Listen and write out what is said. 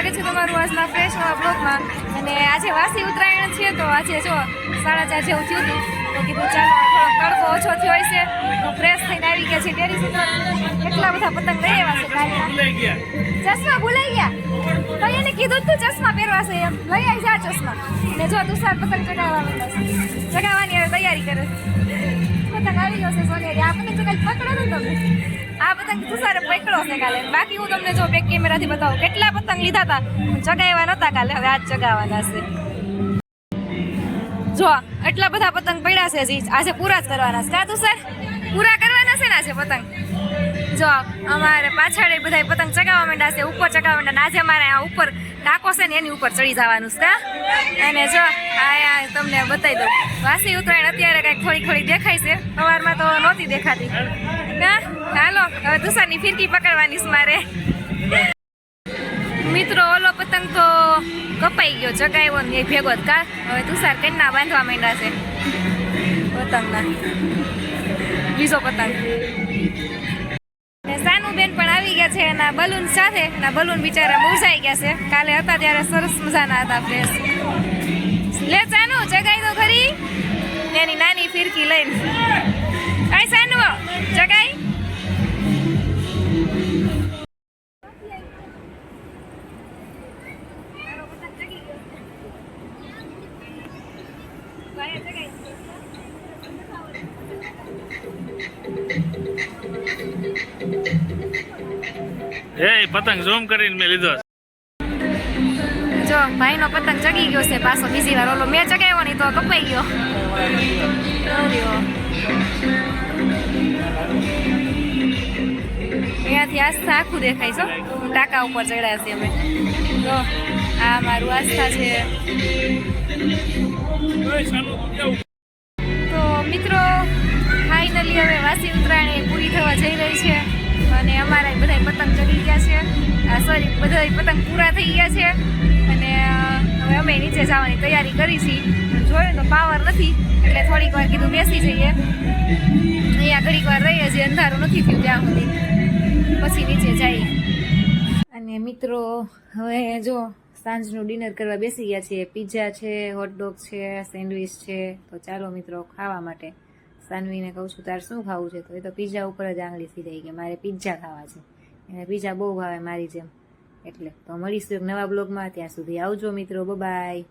સ્વાગત છે તમારું આજના ફ્રેશ નવા બ્લોગમાં। અને આજે વાસી ઉત્તરાયણ છે તો આજે જો 4:30 જેવું થયું હતું તો કીધું ચાલો થોડોક તડકો ઓછો થયો છે તો ફ્રેશ થઈને આવી ગયા છે ટેરેસ ઉપર। કેટલા બધા પતંગ લઈ આવ્યા છે કાલના। ચશ્મા ભૂલાઈ ગયા તો એને કીધું તું ચશ્મા પહેરવા છે એમ લઈ આવી જા ચશ્મા। અને જો તુષાર પતંગ ચગાવવાની હવે તૈયારી કરે પતંગ આવી ગયો છે સોનેરી। આ પતંગ તો કાલે પકડો ને તમે આ પતંગ તુષારે પકડો છે કાલે। બાકી હું તમને જો બેક કેમેરાથી બતાવું કેટલા પતંગ લીધા હતા ચગાવ્યા નતા કાલે હવે આજ ચગાવવાના છે। જો એટલા બધા પતંગ પડ્યા છે હજી આજે પૂરા જ કરવાના છે કા તુષાર પૂરા કરવાના છે ને આજે પતંગ। જો અમારે પાછળ બધા પતંગ ચગાવવા માંડ્યા છે ઉપર ચગાવવા માંડ્યા આજે અમારે આ ઉપર ટાંકો છે ને એની ઉપર ચડી જવાનું છે કા। અને જો આ તમને બતાવી દઉં વાસી ઉત્તરાયણ અત્યારે કંઈક થોડી થોડી દેખાય છે સવારમાં તો નહોતી દેખાતી કા। હાલો હવે તુષારની ફિરકી પકડવાની છે મારે। મિત્રો ઓલો પતંગ તો કપાઈ ગયો ચગાવ્યો ને એ ભેગો જ કા। હવે તુષાર કન્ના બાંધવા માંડ્યા છે પતંગના બીજો પતંગ। સાનુ બેન પણ આવી ગયા છે એના બલૂન સાથે એના બલૂન બિચારા મુરઝાઈ ગયા છે કાલે હતા ત્યારે સરસ મજાના હતા ફ્રેશ। લે સાનુ ચગાઈ દો ખરી એની નાની ફિરકી લઈને કાઈ સાનુ ચગાઈ એ પતંગ ઝૂમ કરીને મેં લીધો। જો ભાઈનો પતંગ ચગી ગયો છે પાછો બીજી વાર ઓલો મેં ચગાવ્યો નહીં તો કપાઈ ગયો। અહીંયાથી આસ્થા આખું દેખાય છે ટાંકા ઉપર ચડ્યા છે અમે। જો આ મારું આસ્થા છે। તો મિત્રો ફાઇનલી હવે વાસી ઉત્તરાયણ પૂરી થવા જઈ રહી છે અને અમારા બધા પતંગ ચડી ગયા છે સોરી બધા પતંગ પૂરા થઈ ગયા છે અને હવે અમે નીચે જવાની તૈયારી કરી છીએ। જોયું તો પાવર નથી એટલે થોડીક વાર કીધું બેસી જઈએ અહીંયા ઘડીક વાર રહીએ છીએ અંધારું નથી થયું ત્યાં સુધી પછી નીચે જઈએ। અને મિત્રો હવે જો સાંજનું ડિનર કરવા બેસી ગયા છીએ। પિઝા છે હોટડોગ છે સેન્ડવિચ છે તો ચાલો મિત્રો ખાવા માટે। સાનવીને કહું છું તાર શું ખાવું છે તો એ તો પિઝા ઉપર જ આંગળી સીધાઈ કે મારે પિઝા ખાવા છે એને પિઝા બહુ ભાવે મારી જેમ। એટલે તો મળીશું એક નવા બ્લોગમાં ત્યાં સુધી આવજો મિત્રો બાય।